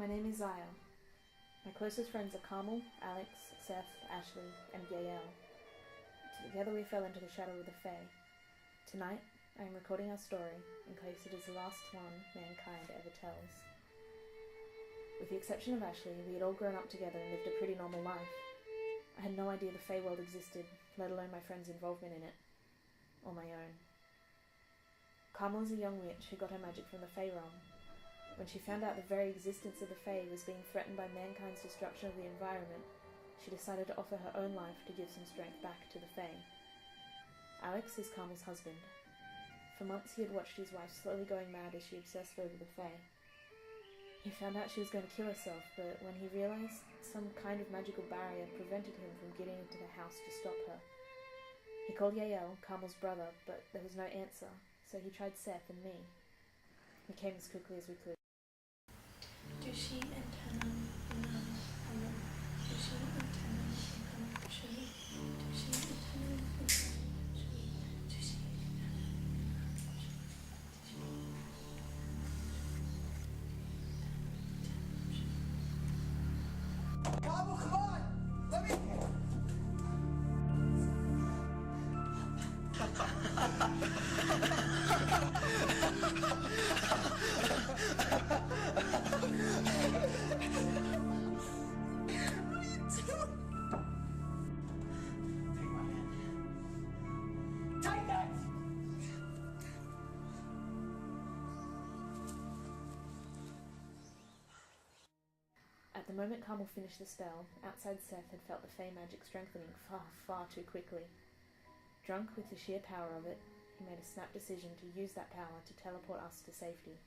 My name is Zaya. My closest friends are Carmel, Alex, Seth, Ashley, and Yael. Together we fell into the shadow of the Fae. Tonight, I am recording our story in case it is the last one mankind ever tells. With the exception of Ashley, we had all grown up together and lived a pretty normal life. I had no idea the Fae world existed, let alone my friends' involvement in it. Or my own. Carmel is a young witch who got her magic from the Fae realm. When she found out the very existence of the Fae was being threatened by mankind's destruction of the environment, she decided to offer her own life to give some strength back to the Fae. Alex is Carmel's husband. For months he had watched his wife slowly going mad as she obsessed over the Fae. He found out she was going to kill herself, but when he realized some kind of magical barrier prevented him from getting into the house to stop her. He called Yael, Carmel's brother, but there was no answer, so he tried Seth and me. We came as quickly as we could. Carmel, come on! Let me... At the moment Carmel finished the spell, outside Seth had felt the Fae magic strengthening far too quickly. Drunk with the sheer power of it, he made a snap decision to use that power to teleport us to safety.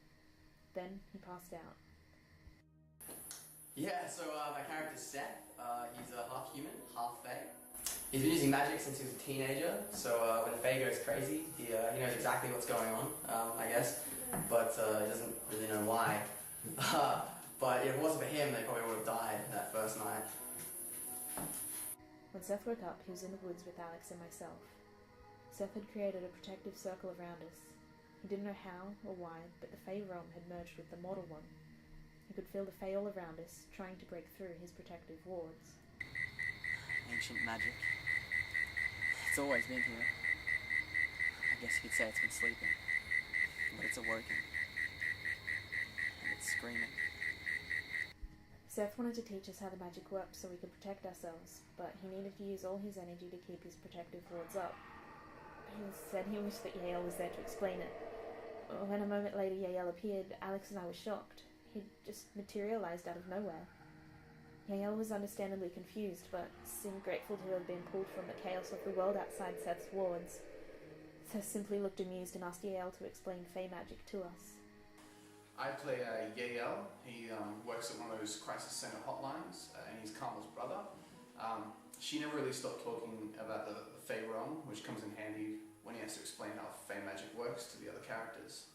Then he passed out. Yeah, so my character's Seth. He's a half human, half Fae. He's been using magic since he was a teenager, so when Fae goes crazy, he knows exactly what's going on, I guess, but he doesn't really know why. But if it wasn't for him, they probably would have died that first night. When Seth woke up, he was in the woods with Alex and myself. Seth had created a protective circle around us. He didn't know how or why, but the Fae realm had merged with the mortal one. He could feel the Fae all around us, trying to break through his protective wards. Ancient magic. It's always been here. I guess you could say it's been sleeping. But it's awoken. And it's screaming. Seth wanted to teach us how the magic worked so we could protect ourselves, but he needed to use all his energy to keep his protective wards up. He said he wished that Yael was there to explain it. When a moment later Yael appeared, Alex and I were shocked. He'd just materialized out of nowhere. Yael was understandably confused, but seemed grateful to have been pulled from the chaos of the world outside Seth's wards. Seth simply looked amused and asked Yael to explain Fae magic to us. I play Yael. He works at one of those crisis center hotlines, and he's Carmel's brother. She never really stopped talking about the Fae realm, which comes in handy when he has to explain how Fae magic works to the other characters.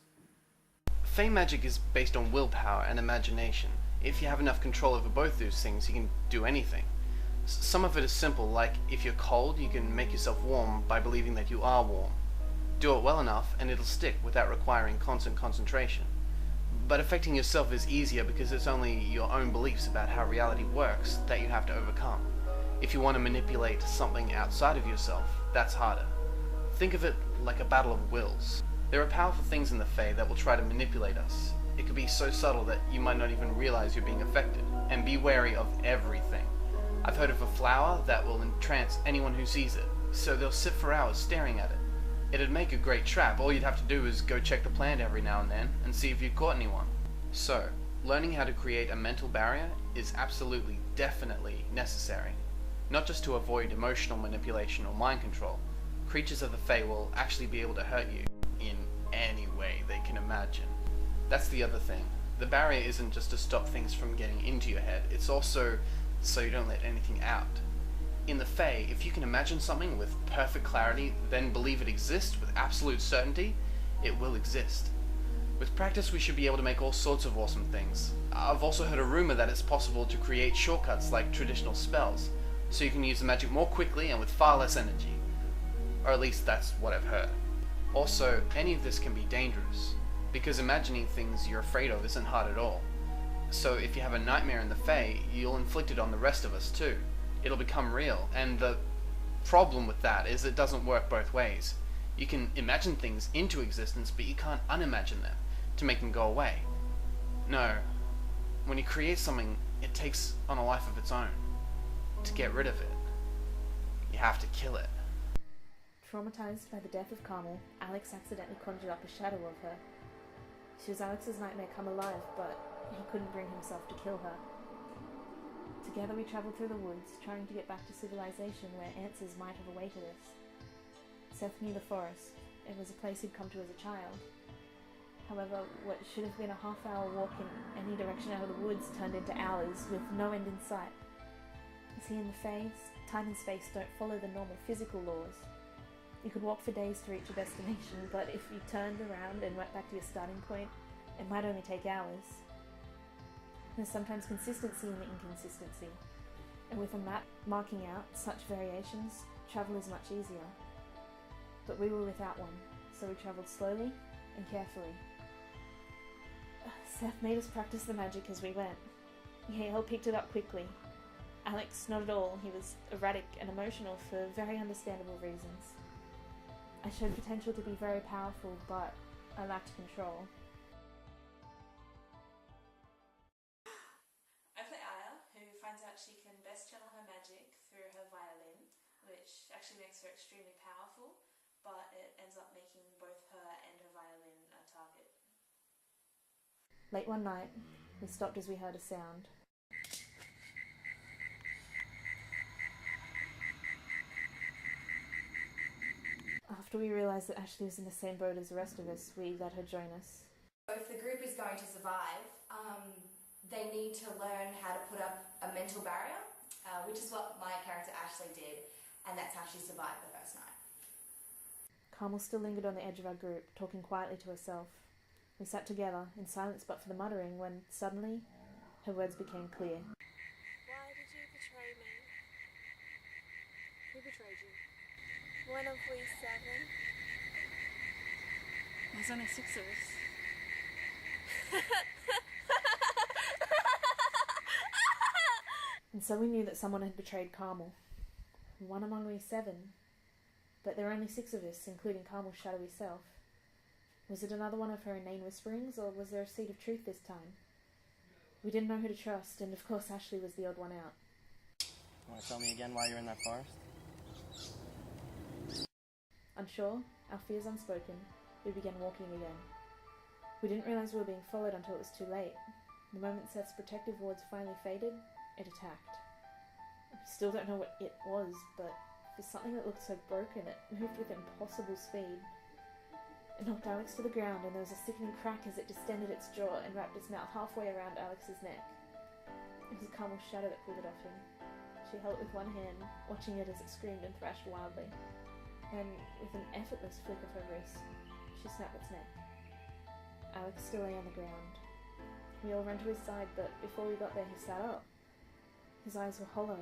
Fae magic is based on willpower and imagination. If you have enough control over both those things, you can do anything. Some of it is simple, like if you're cold, you can make yourself warm by believing that you are warm. Do it well enough and it'll stick without requiring constant concentration. But affecting yourself is easier because it's only your own beliefs about how reality works that you have to overcome. If you want to manipulate something outside of yourself, that's harder. Think of it like a battle of wills. There are powerful things in the Fae that will try to manipulate us. It could be so subtle that you might not even realize you're being affected. And be wary of everything. I've heard of a flower that will entrance anyone who sees it, so they'll sit for hours staring at it. It'd make a great trap. All you'd have to do is go check the plant every now and then and see if you'd caught anyone. So, learning how to create a mental barrier is absolutely, definitely necessary. Not just to avoid emotional manipulation or mind control. Creatures of the Fae will actually be able to hurt you in any way they can imagine. That's the other thing. The barrier isn't just to stop things from getting into your head, it's also so you don't let anything out. In the Fae, if you can imagine something with perfect clarity, then believe it exists with absolute certainty, it will exist. With practice we should be able to make all sorts of awesome things. I've also heard a rumor that it's possible to create shortcuts like traditional spells, so you can use the magic more quickly and with far less energy. Or at least that's what I've heard. Also, any of this can be dangerous, because imagining things you're afraid of isn't hard at all. So if you have a nightmare in the Fae, you'll inflict it on the rest of us too. It'll become real, and the problem with that is it doesn't work both ways. You can imagine things into existence, but you can't unimagine them to make them go away. No, when you create something, it takes on a life of its own. To get rid of it, you have to kill it. Traumatized by the death of Carmel, Alex accidentally conjured up a shadow of her. She was Alex's nightmare come alive, but he couldn't bring himself to kill her. Together we travelled through the woods, trying to get back to civilization where answers might have awaited us. Seth knew the forest. It was a place he'd come to as a child. However, what should have been a half-hour walk in any direction out of the woods turned into hours, with no end in sight. You see, in the Fae, time and space don't follow the normal physical laws. You could walk for days to reach a destination, but if you turned around and went back to your starting point, it might only take hours. There's sometimes consistency in the inconsistency, and with a map marking out such variations, travel is much easier. But we were without one, so we travelled slowly and carefully. Seth made us practice the magic as we went. Yael picked it up quickly. Alex, not at all. He was erratic and emotional for very understandable reasons. I showed potential to be very powerful, but I lacked control. I play Aya, who finds out she can best channel her magic through her violin, which actually makes her extremely powerful, but it ends up making both her and her violin a target. Late one night, we stopped as we heard a sound. After we realised that Ashley was in the same boat as the rest of us, we let her join us. If the group is going to survive, they need to learn how to put up a mental barrier, which is what my character Ashley did, and that's how she survived the first night. Carmel still lingered on the edge of our group, talking quietly to herself. We sat together, in silence but for the muttering, when suddenly her words became clear. Why did you betray me? Who betrayed you? One of we 7. There's only 6 of us. And so we knew that someone had betrayed Carmel. One among we 7. But there were only 6 of us, including Carmel's shadowy self. Was it another one of her inane whisperings, or was there a seed of truth this time? We didn't know who to trust, and of course Ashley was the odd one out. Want to tell me again why you're in that forest? Unsure, our fears unspoken, we began walking again. We didn't realise we were being followed until it was too late. The moment Seth's protective wards finally faded, it attacked. We still don't know what it was, but for something that looked so broken, it moved with impossible speed. It knocked Alex to the ground, and there was a sickening crack as it distended its jaw and wrapped its mouth halfway around Alex's neck. It was Carmel's shadow that pulled it off him. She held it with one hand, watching it as it screamed and thrashed wildly. And with an effortless flick of her wrist, she snapped its neck. Alex still lay on the ground. We all ran to his side, but before we got there he sat up. His eyes were hollow.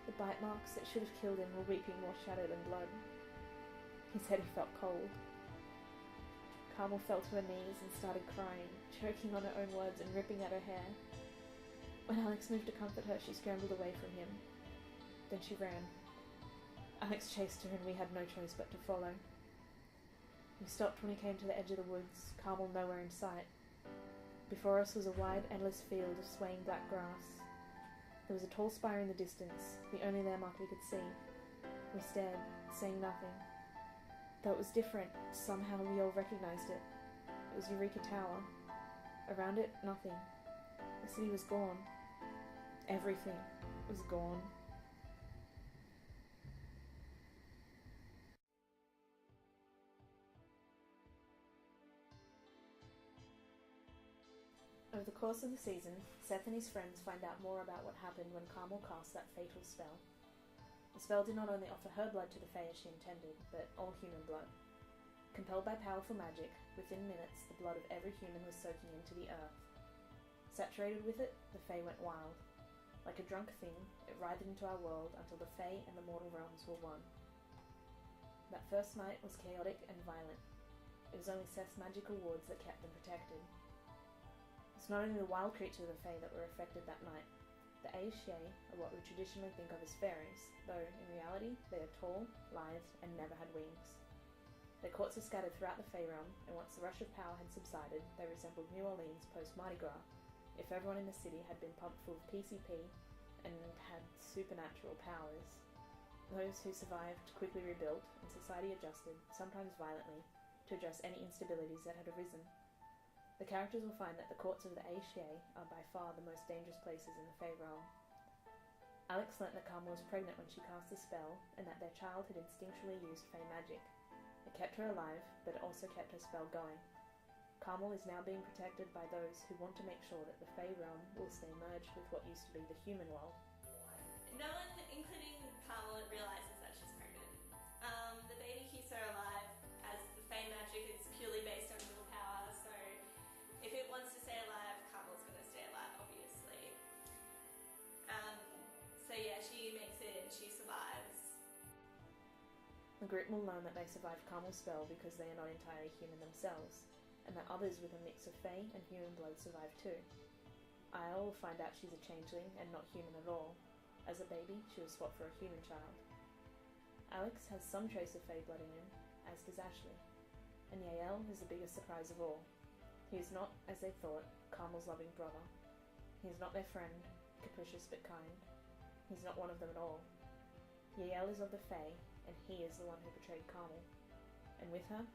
The bite marks that should have killed him were weeping more shadow than blood. He said he felt cold. Carmel fell to her knees and started crying, choking on her own words and ripping at her hair. When Alex moved to comfort her, she scrambled away from him. Then she ran. Alex chased her and we had no choice but to follow. We stopped when we came to the edge of the woods, Carmel nowhere in sight. Before us was a wide, endless field of swaying black grass. There was a tall spire in the distance, the only landmark we could see. We stared, saying nothing. Though it was different, somehow we all recognised it. It was Eureka Tower. Around it, nothing. The city was gone. Everything was gone. Over the course of the season, Seth and his friends find out more about what happened when Carmel cast that fatal spell. The spell did not only offer her blood to the Fae as she intended, but all human blood. Compelled by powerful magic, within minutes the blood of every human was soaking into the earth. Saturated with it, the Fae went wild. Like a drunk thing, it writhed into our world until the Fae and the mortal realms were one. That first night was chaotic and violent. It was only Seth's magical wards that kept them protected. It's not only the wild creatures of the Fae that were affected that night. The Aeshe are what we traditionally think of as fairies, though in reality they are tall, lithe, and never had wings. Their courts are scattered throughout the Fae realm, and once the rush of power had subsided, they resembled New Orleans post-Mardi Gras, if everyone in the city had been pumped full of PCP and had supernatural powers. Those who survived quickly rebuilt, and society adjusted, sometimes violently, to address any instabilities that had arisen. The characters will find that the courts of the Aeshe are by far the most dangerous places in the Fae realm. Alex learnt that Carmel was pregnant when she cast the spell, and that their child had instinctually used Fae magic. It kept her alive, but it also kept her spell going. Carmel is now being protected by those who want to make sure that the Fae realm will stay merged with what used to be the human world. No one, including Carmel, realizes that she's pregnant. The baby keeps her alive, as the Fae magic is purely based on willpower, so if it wants to stay alive, Carmel's going to stay alive, obviously. So yeah, she makes it and she survives. The group will learn that they survived Carmel's spell because they are not entirely human themselves, and that others with a mix of Fae and human blood survive too. Isle will find out she's a changeling and not human at all. As a baby, she was swapped for a human child. Alex has some trace of Fae blood in him, as does Ashley, and Yael is the biggest surprise of all. He is not, as they thought, Carmel's loving brother. He is not their friend, capricious but kind. He's not one of them at all. Yael is of the Fae, and he is the one who betrayed Carmel. And with her,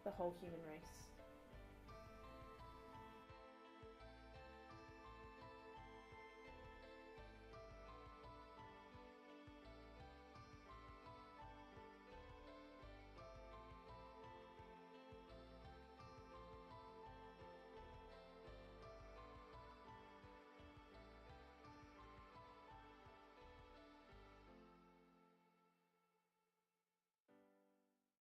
the whole human race.